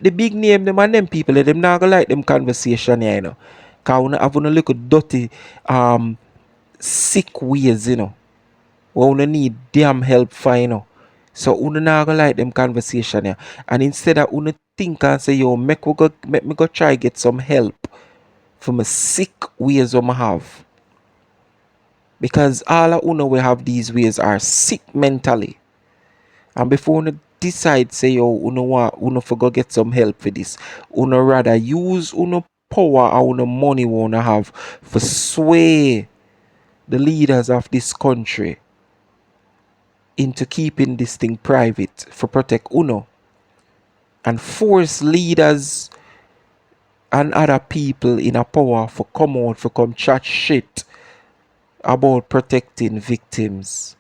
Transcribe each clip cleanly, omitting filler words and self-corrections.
the big name them and them people, them not gonna like them conversation here, you know. Cause we have a little dirty, sick ways, you know. We we need damn help for, you know. So we not gonna like them conversation here. And instead of we think and say, yo, make me go try get some help for my sick ways I have. Because all of uno we have these ways are sick mentally. And before uno decide say yo uno want uno for go get some help for this, uno rather use uno power or uno money we uno have for sway the leaders of this country into keeping this thing private for protect uno and force leaders and other people in a power for come out for come chat shit about protecting victims.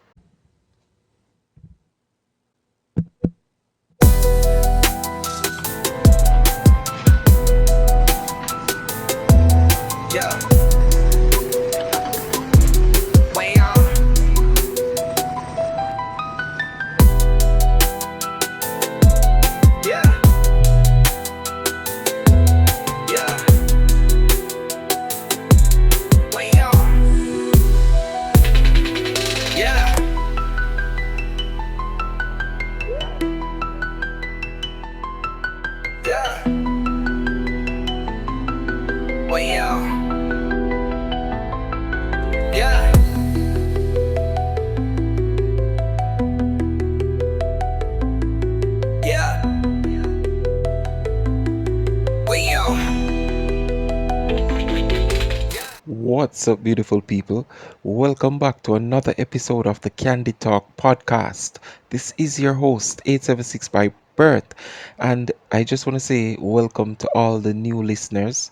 Yeah. Way on. Yeah. Yeah. Way on. Yeah. Yeah. Way on. Yeah. Yeah. Way on. What's up, beautiful people? Welcome back to another episode of the Candy Talk podcast. This is your host, 876 by birth, and I just want to say welcome to all the new listeners,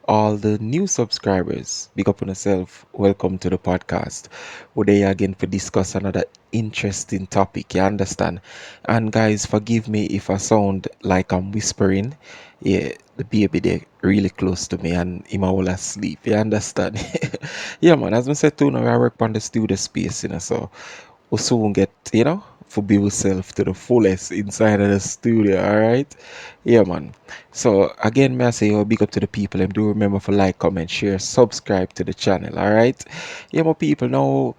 all the new subscribers. Big up on yourself. Welcome to the podcast. We're there again for discuss another interesting topic. You understand? And guys, forgive me if I sound like I'm whispering. Yeah, the baby there really close to me and him all asleep. You understand? Yeah, man. As I said too, now I work on the studio space, so we soon get, for be yourself to the fullest inside of the studio, alright? Yeah, man. So again, may I say big up to the people and do remember for like, comment, share, subscribe to the channel, alright? Yeah, my people, now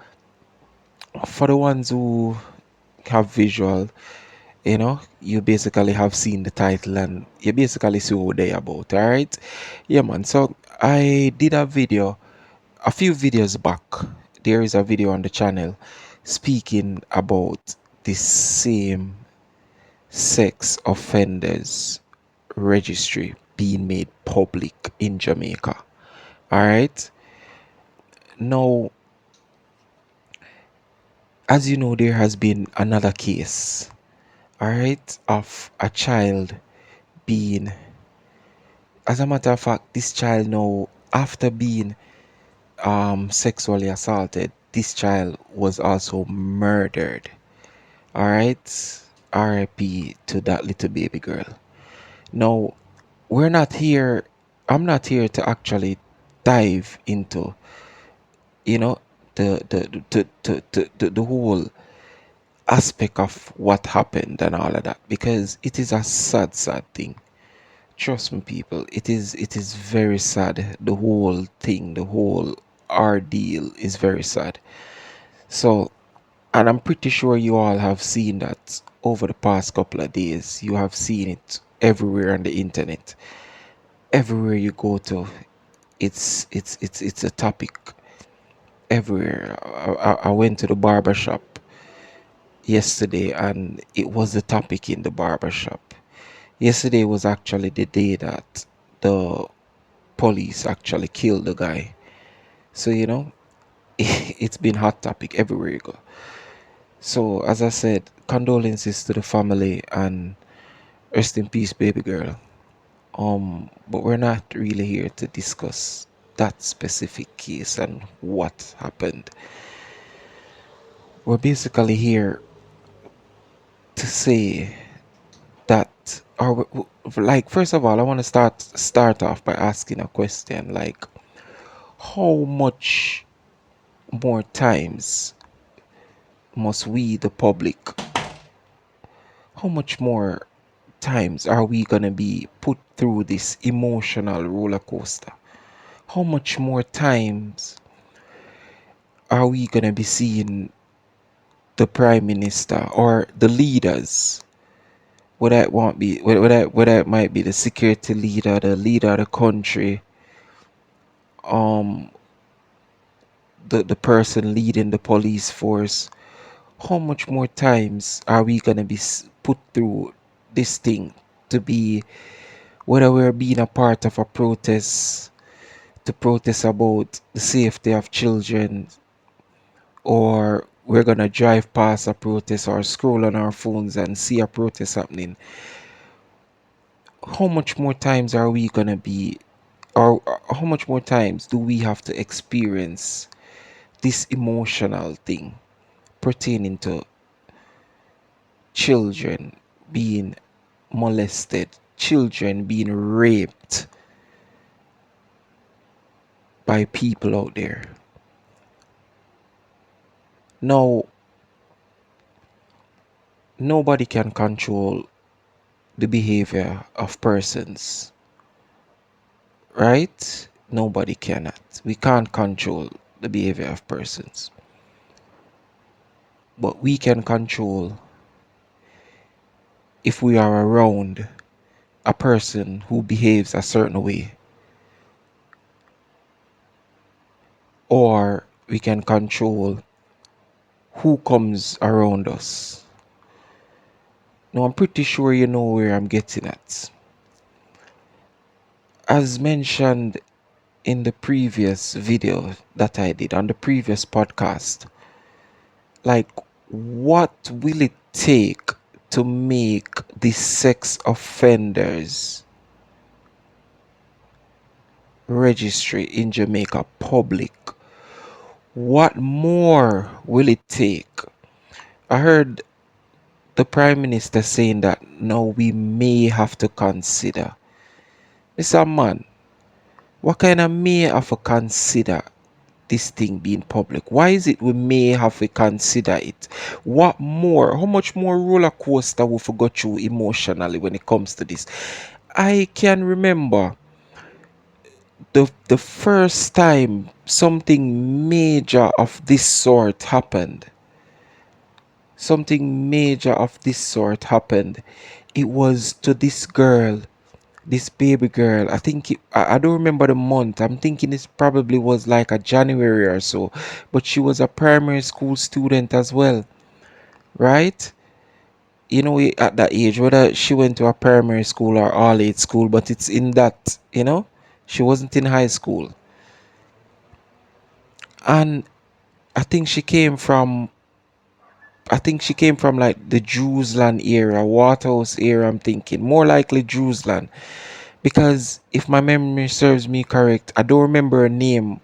for the ones who have visual, you basically have seen the title and you basically see what they about, alright? Yeah, man. So I did a video a few videos back. There is a video on the channel speaking about the same sex offenders registry being made public in Jamaica. Alright. Now, as you know, there has been another case, alright, of a child being, as a matter of fact, this child now, after being sexually assaulted, this child was also murdered. Alright, RIP to that little baby girl. Now, we're not here, I'm not here to actually dive into, you know, the whole aspect of what happened and all of that, because it is a sad, sad thing. Trust me, people, it is very sad. The whole thing, the whole ordeal is very sad. So, and I'm pretty sure you all have seen that over the past couple of days. You have seen it everywhere on the internet. Everywhere you go to, it's a topic everywhere. I went to the barber shop yesterday and it was the topic in the barber shop. Yesterday was actually the day that the police actually killed the guy. So, it's been hot topic everywhere you go. So, as I said, condolences to the family and rest in peace, baby girl. But we're not really here to discuss that specific case and what happened. We're basically here to say that, like, first of all, I want to start off by asking a question, like, how much more times must we, the public, how much more times are we going to be put through this emotional roller coaster? How much more times are we going to be seeing the prime minister or the leaders, whether it might be the security leader, the leader of the country, um the person leading the police force? How much more times are we going to be put through this thing, to be, whether we're being a part of a protest, to protest about the safety of children, or we're gonna drive past a protest or scroll on our phones and see a protest happening? How much more times are we gonna be, or how much more times do we have to experience this emotional thing pertaining to children being molested, children being raped by people out there? Now, nobody can control the behavior of persons, right? Nobody cannot. We can't control the behavior of persons, but we can control if we are around a person who behaves a certain way, or we can control who comes around us. Now, I'm pretty sure you know where I'm getting at. As mentioned in the previous video that I did on the previous podcast, like, what will it take to make the sex offenders registry in Jamaica public? What more will it take? I heard the Prime Minister saying that now we may have to consider. Mr. Man, what kind of may have to consider this thing being public? Why is it we may have to consider it? What more? How much more roller coaster we forgot through emotionally when it comes to this? I can remember the first time something major of this sort happened. Something major of this sort happened. It was to this girl, this baby girl. I think I don't remember the month. I'm thinking it probably was like a January or so, but she was a primary school student as well, right? You know, at that age, whether she went to a primary school or all age school, but it's in that, she wasn't in high school. And I think she came from like the Jerusalem area, Waterhouse area. I'm thinking more likely Jerusalem, because if my memory serves me correct, I don't remember her name,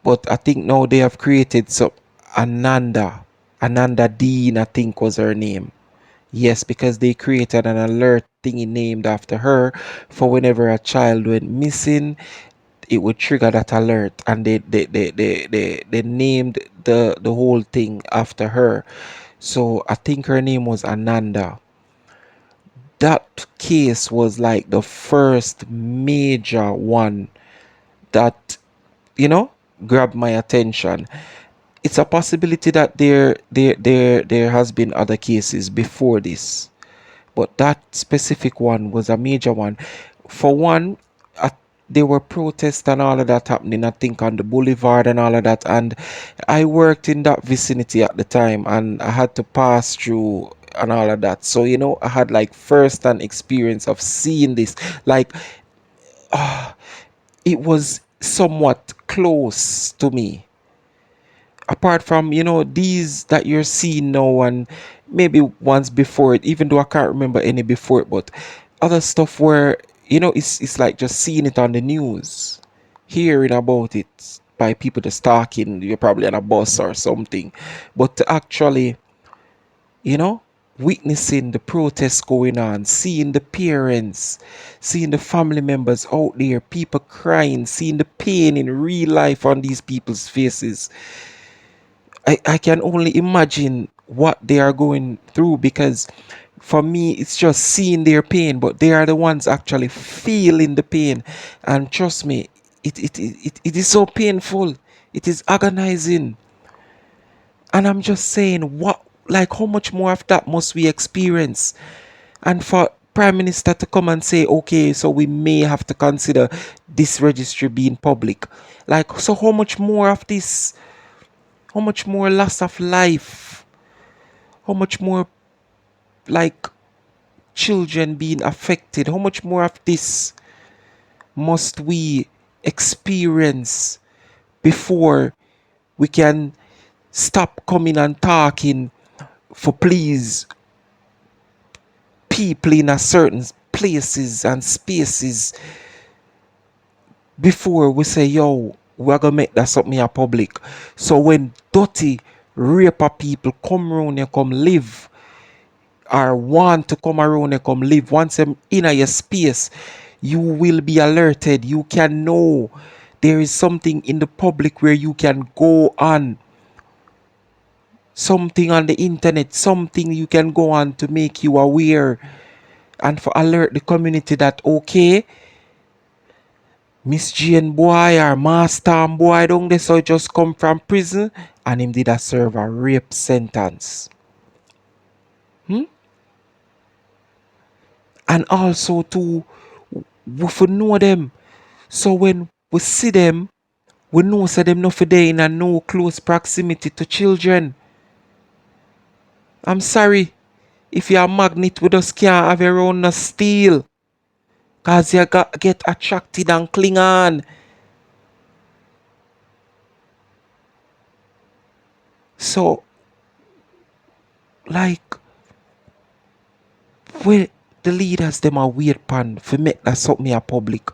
but I think now they have created some Ananda Dean, I think was her name. Yes, because they created an alert thingy named after her, for whenever a child went missing, it would trigger that alert, and they named the whole thing after her. So I think her name was Ananda. That case was like the first major one that, you know, grabbed my attention. It's a possibility that there has been other cases before this, but that specific one was a major one. For one, there were protests and all of that happening, I think, on the boulevard and all of that. And I worked in that vicinity at the time, and I had to pass through and all of that. So, I had like first-hand experience of seeing this. Like, it was somewhat close to me. Apart from, these that you're seeing now, and maybe once before it, even though I can't remember any before it, but other stuff where, it's like just seeing it on the news, hearing about it by people just talking, you're probably on a bus or something. But to actually, you know, witnessing the protests going on, seeing the parents, seeing the family members out there, people crying, seeing the pain in real life on these people's faces, I can only imagine what they are going through, because For me, it's just seeing their pain, but they are the ones actually feeling the pain. And trust me, it is so painful. It is agonizing. And I'm just saying, what, like, how much more of that must we experience? And for Prime Minister to come and say, okay, so we may have to consider this registry being public. Like, so how much more of this? How much more loss of life? How much more, like, children being affected? How much more of this must we experience before we can stop coming and talking for please people in a certain places and spaces before we say, yo, we're gonna make that something a public. So when dirty raper people come around and come live or want to come around and come live, once them in your space, you will be alerted. You can know there is something in the public where you can go on, something on the internet, something you can go on to make you aware and for alert the community that okay, Miss Jane boy or Master boy down there so just come from prison and him did a serve a rape sentence. And also to we for know them. So when we see them, we know say them not for there in a no close proximity to children. I'm sorry. If you're a magnet, we just can't have your own no steel. Cause you get attracted and cling on. So like when the leaders them are weird pan for make that something a public.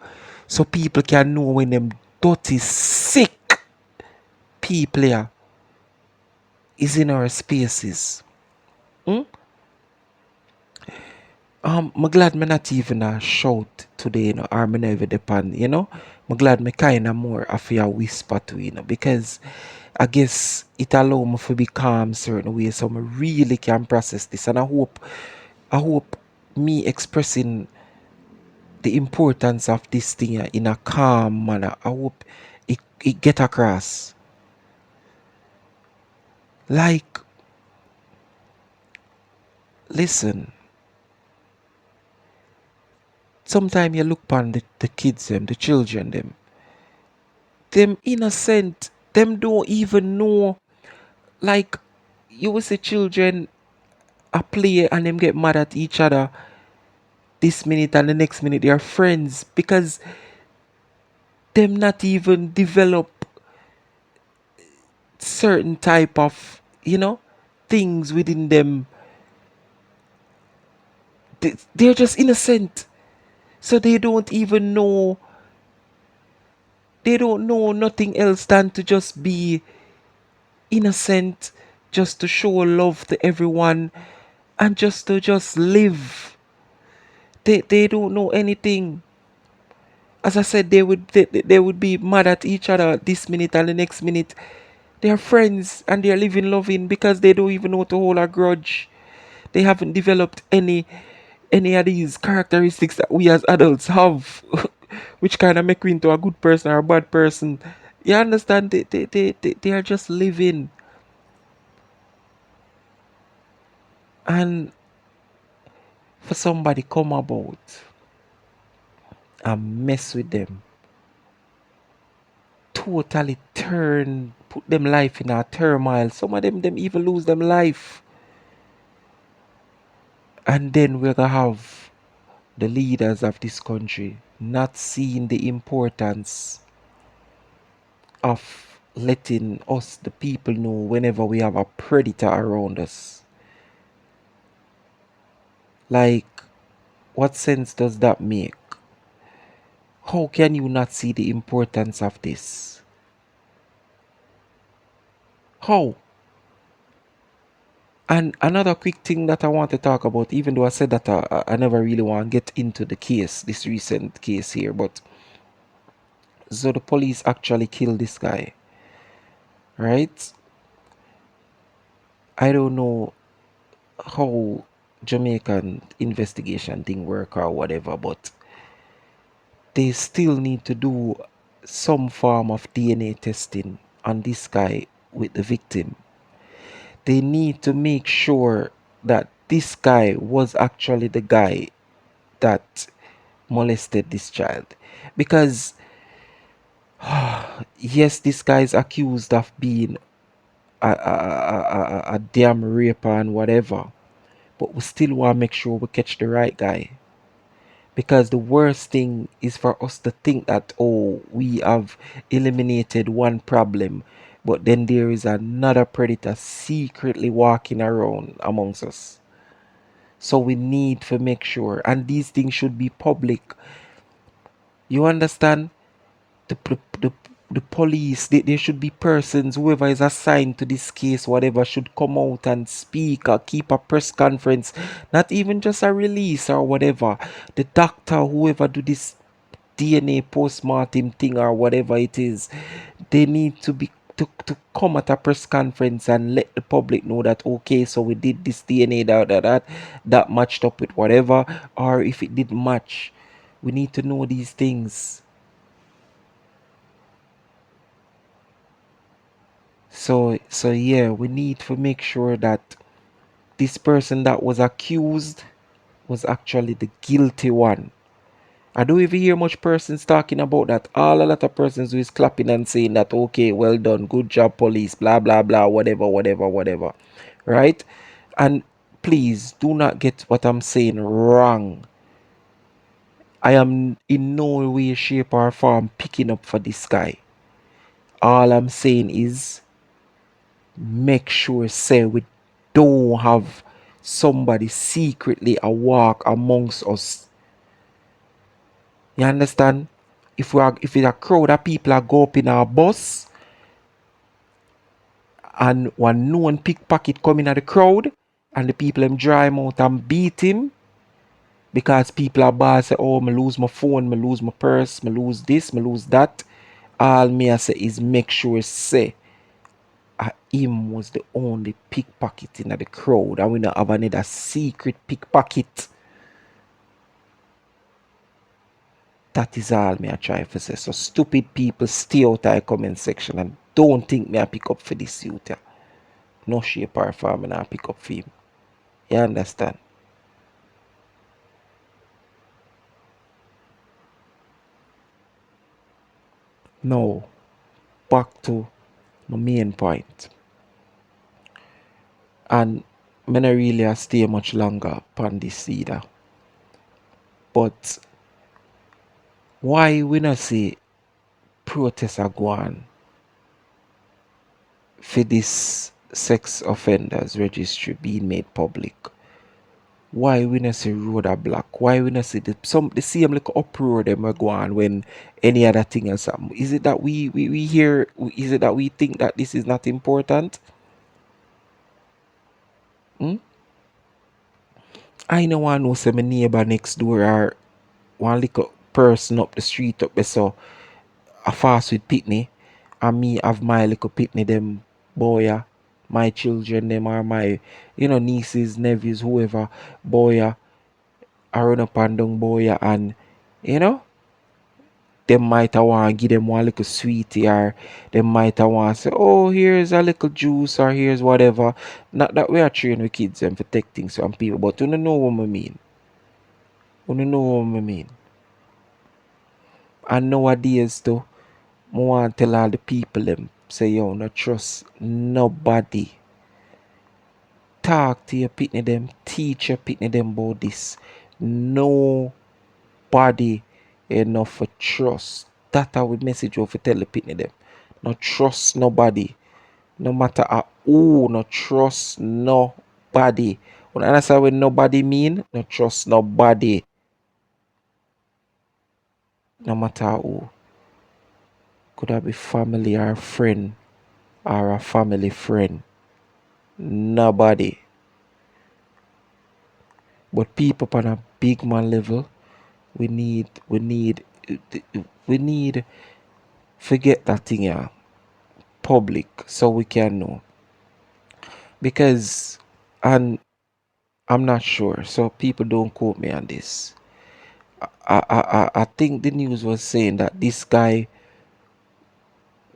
So people can know when them dirty sick people here is in our spaces. Hmm? I'm glad me not even a shout today, or me never depend, I'm glad me kinda more of a whisper to because I guess it allow me to be calm certain ways so I really can process this and I hope me expressing the importance of this thing in a calm manner. I hope it get across. Like, listen, sometimes you look upon the kids them, the children them innocent, them don't even know. Like, you will see children a play and them get mad at each other this minute and the next minute they are friends because them not even develop certain type of things within them. They're just innocent, so they don't know nothing else than to just be innocent, just to show love to everyone and just to just live. They don't know anything. As I said, they would be mad at each other this minute and the next minute. They're friends and they're living loving because they don't even know how to hold a grudge. They haven't developed any of these characteristics that we as adults have, which kind of make you into a good person or a bad person. You understand? They are just living. And for somebody come about and mess with them, totally put them life in a turmoil. Some of them even lose them life. And then we're gonna have the leaders of this country not seeing the importance of letting us, the people, know whenever we have a predator around us. Like, what sense does that make? How can you not see the importance of this? How? And another quick thing that I want to talk about, even though I said that I never really want to get into the case, this recent case here, but so the police actually killed this guy, right? I don't know how Jamaican investigation thing work or whatever, but they still need to do some form of DNA testing on this guy with the victim. They need to make sure that this guy was actually the guy that molested this child. Because, yes, this guy is accused of being a damn raper and whatever, but we still want to make sure we catch the right guy. Because the worst thing is for us to think that, oh, we have eliminated one problem, but then there is another predator secretly walking around amongst us. So we need to make sure, and these things should be public. You understand? The, the, the, the police, there should be persons, whoever is assigned to this case, whatever, should come out and speak or keep a press conference, not even just a release or whatever. The doctor, whoever do this DNA post-mortem thing or whatever it is, they need to be to come at a press conference and let the public know that, okay, so we did this DNA that matched up with whatever, or if it didn't match, we need to know these things. So yeah, we need to make sure that this person that was accused was actually the guilty one. I don't even hear much persons talking about that. All a lot of persons who is clapping and saying that, okay, well done, good job, police, blah blah blah, whatever, whatever, whatever. Right? And please do not get what I'm saying wrong. I am in no way, shape, or form picking up for this guy. All I'm saying is make sure say we don't have somebody secretly a walk amongst us. You understand? If it's a crowd of people are go up in our bus and one known pickpocket come in at the crowd and the people them dry him out and beat him because people are bad say, oh, me lose my phone, me lose my purse, me lose this, me lose that. All me I say is make sure say him was the only pickpocket in the crowd and we not have another secret pickpocket. That is all me I try to say. So stupid people stay out of the comment section and don't think me I pick up for this youth. Yeah. No shape or form and I pick up for him. You understand? Now, back to my main point. And me not really stay much longer upon this either. But why we not see protests are going for this sex offenders registry being made public? Why we not see road a block? Why we not see the same like uproar them are going when any other thing else happen? Is it that we hear, is it that we think that this is not important? Hmm? I know one know say my neighbor next door or one little person up the street up there so a fast with pitney and me have my little pitney them boy my children them are my nieces, nephews, whoever boy I run up and down boy and you know them might have want give them one little sweetie or them might have want say, oh, here's a little juice or here's whatever. Not that we are training with kids and for take things from people, but you don't know what I mean. You don't know what I mean. And nowadays too, I want to tell all the people them say yo, not trust nobody. Talk to your pitney them, teach your pitney them about this. Nobody enough for trust. That I would message you for tell the pitney them. Not trust nobody. No matter who, not trust nobody. When I understand what nobody mean, not trust nobody. No matter who. Could that be family or friend or a family friend? Nobody. But people on a big man level, we need forget that thing yeah public so we can know. Because and I'm not sure, so people don't quote me on this. I think the news was saying that this guy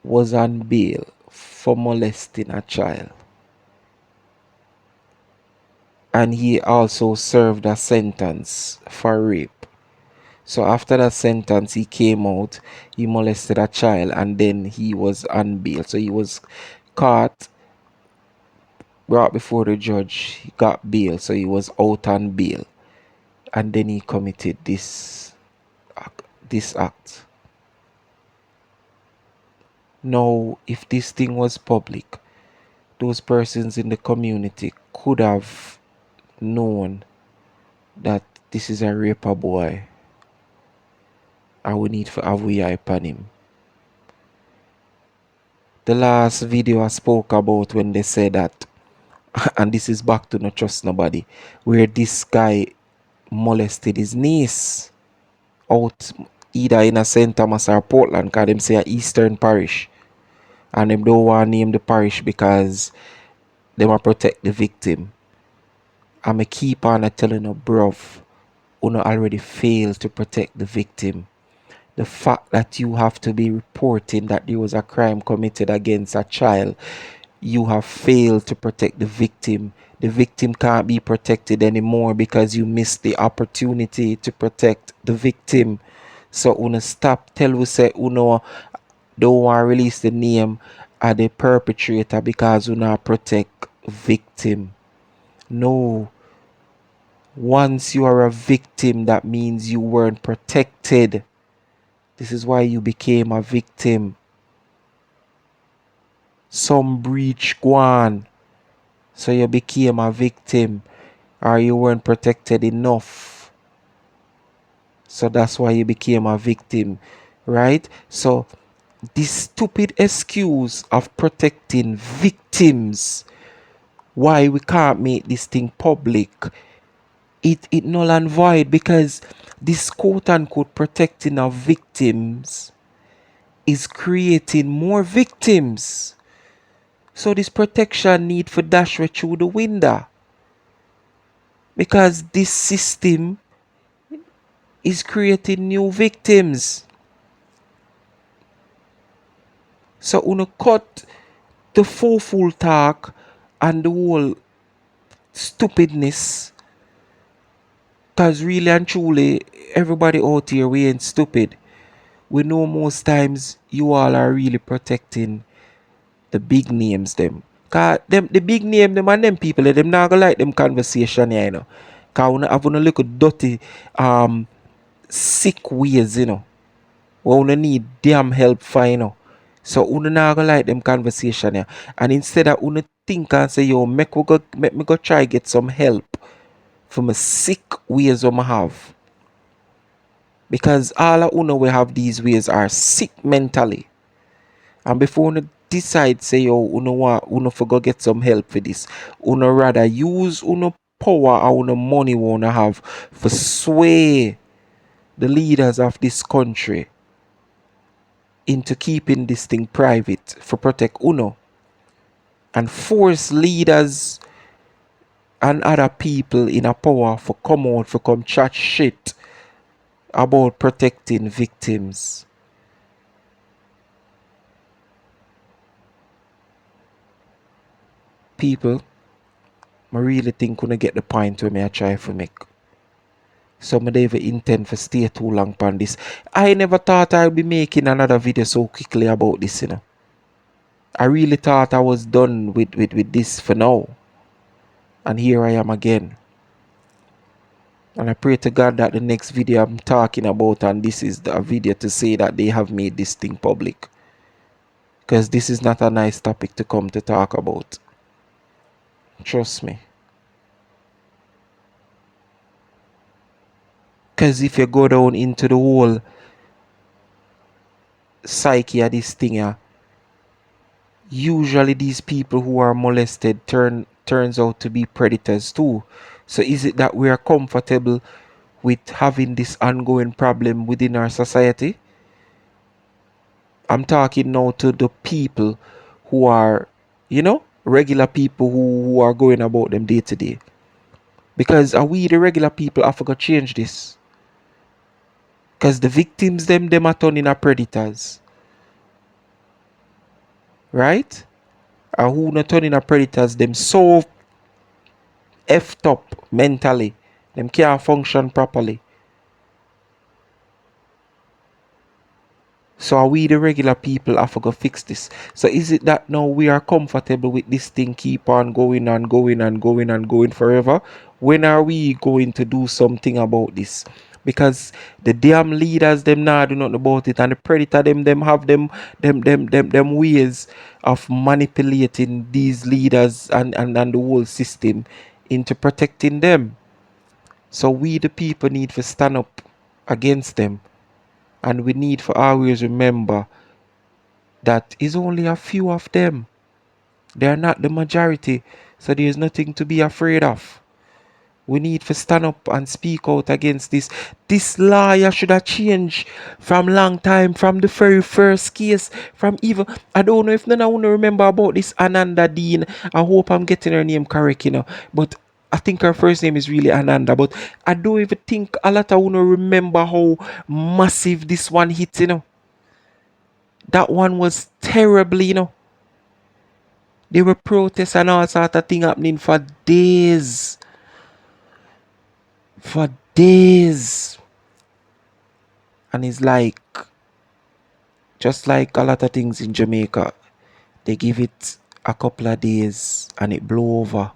was on bail for molesting a child, and he also served a sentence for rape. So after that sentence, he came out, he molested a child, and then he was on bail. So he was caught, brought before the judge, he got bail, so he was out on bail, and then he committed this act. Now, if this thing was public, those persons in the community could have known that this is a raper boy and we need to have we eye upon him. The last video I spoke about when they said that, and this is back to not trust nobody, where this guy molested his niece out either in a St. Thomas or Portland, because them say a Eastern Parish, and them don't want to name the parish because they want to protect the victim. I'm a keep on telling you, bruv, you already failed to protect the victim. The fact that you have to be reporting that there was a crime committed against a child, you have failed to protect the victim. The victim can't be protected anymore because you missed the opportunity to protect the victim. So una stop tell we say una don't want to release the name of the perpetrator because una protect victim. No. Once you are a victim, that means you weren't protected. This is why you became a victim. Some breach go on, so you became a victim, or you weren't protected enough. So that's why you became a victim, right? So this stupid excuse of protecting victims, why we can't make this thing public, it null and void, because this quote unquote protecting of victims is creating more victims. So this protection need for dash right through the window, because this system is creating new victims. So uno cut the fool talk and the whole stupidness, because really and truly everybody out here, we ain't stupid. We know most times you all are really protecting the big names them. Cause them the big name them and them people them not gonna like them conversation here, you know. Cause we have a little dirty sick ways, you know. We we need damn help for, you know. So we not gonna like them conversation here. And instead of we think and say, yo, make me go try get some help from a sick ways we have. Because all of uno we have these ways are sick mentally. And before uno decide say, yo, uno for go get some help for this, uno rather use uno power or uno money we uno have for sway the leaders of this country into keeping this thing private for protect uno, and force leaders and other people in a power for come out for come chat shit about protecting victims. People, I really think gonna get the point where me I try to make. So I never intend for stay too long on this. I never thought I'd be making another video so quickly about this, you know. I really thought I was done with this for now. And here I am again. And I pray to God that the next video I'm talking about, and this is the video to say that they have made this thing public. Because this is not a nice topic to come to talk about. Trust me. Because if you go down into the whole psyche of this thing, usually these people who are molested turns out to be predators too. So is it that we are comfortable with having this ongoing problem within our society? I'm talking now to the people who are, you know, regular people who are going about them day to day. Because are we the regular people have to go change this? Because the victims them are turning a predators. Right? And who not turning a predators, them so effed up mentally. Them can't function properly. So are we the regular people have to go fix this? So is it that now we are comfortable with this thing keep on going and going and going and going forever? When are we going to do something about this? Because the damn leaders them now do nothing about it, and the predator them have them ways of manipulating these leaders and the whole system into protecting them. So we the people need to stand up against them, and we need to always remember that is only a few of them. They are not the majority, so there is nothing to be afraid of. We need to stand up and speak out against this. This law should have changed from long time, from the very first case, from even, I don't know if none of you remember about this Ananda Dean. I hope I'm getting her name correct, but I think her first name is really Ananda, but I don't even think a lot of you remember how massive this one hit. That one was terribly. There were protests and all sort of thing happening for days. For days. And it's like, just like a lot of things in Jamaica, they give it a couple of days and it blow over.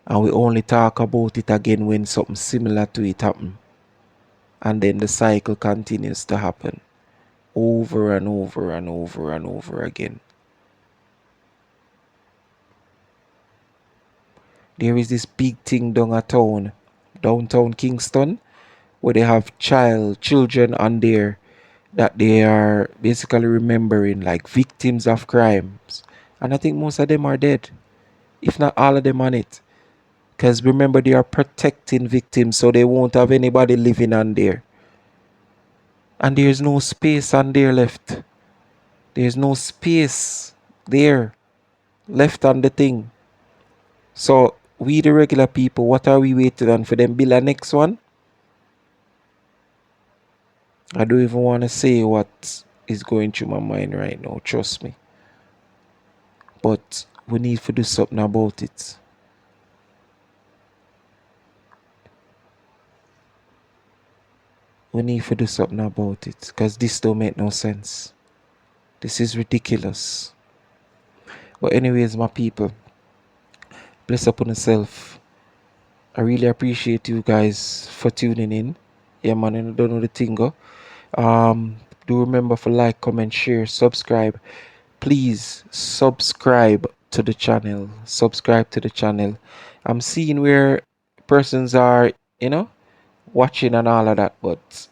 And we only talk about it again when something similar to it happen. And then the cycle continues to happen over and over and over and over again. There is this big thing downtown Kingston, where they have children on there that they are basically remembering, like victims of crimes. And I think most of them are dead, if not all of them on it. Because remember, they are protecting victims, so they won't have anybody living on there. And there's no space on there left. There's no space there left on the thing. So we the regular people, what are we waiting on for them build a next one? I don't even want to say what is going through my mind right now, trust me. But we need to do something about it. We need to do something about it, because this don't make no sense. This is ridiculous. But anyways, my people, bless upon yourself. I really appreciate you guys for tuning in. Yeah, man, I don't know the thing. Do remember to like, comment, share, subscribe. Please subscribe to the channel. Subscribe to the channel. I'm seeing where persons are, watching and all of that, but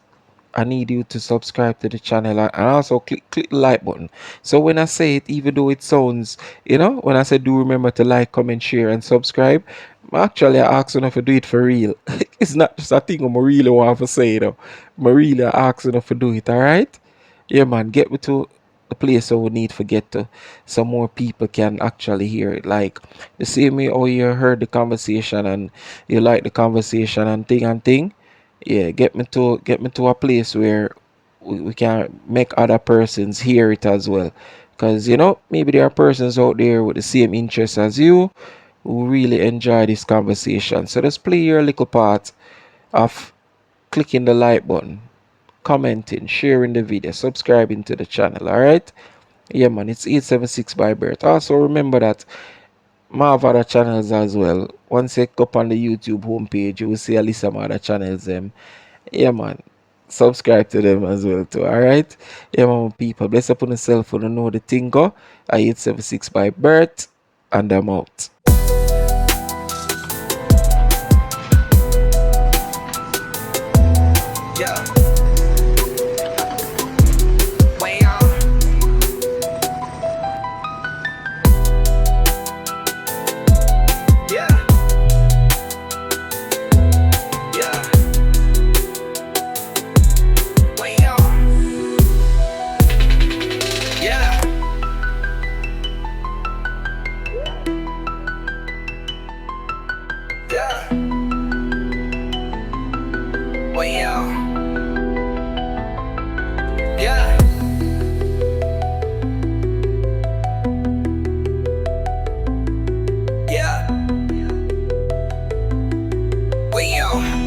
I need you to subscribe to the channel and also click the like button. So when I say it, even though it sounds, when I say do remember to like, comment, share, and subscribe, I'm actually asking if you do it for real. It's not just a thing I really want to say, I'm really asking if you do it, alright? Yeah, man, get me to the place so we need to get to, so more people can actually hear it. Like the same way how you heard the conversation and you like the conversation and thing. Yeah, get me to a place where we can make other persons hear it as well. Because maybe there are persons out there with the same interests as you who really enjoy this conversation. So just play your little part of clicking the like button, commenting, sharing the video, subscribing to the channel. Alright? Yeah, man, it's 876 by birth. Also remember that I have other channels as well. Once you go up on the YouTube homepage, you will see a list of my other channels. Yeah, man. Subscribe to them as well too. Alright? Yeah, man, people. Bless upon yourself for know the thing go. I 876 by birth, and I'm out. Yeah. Way on. Yeah. Yeah. Way on. Yeah. Yeah. out.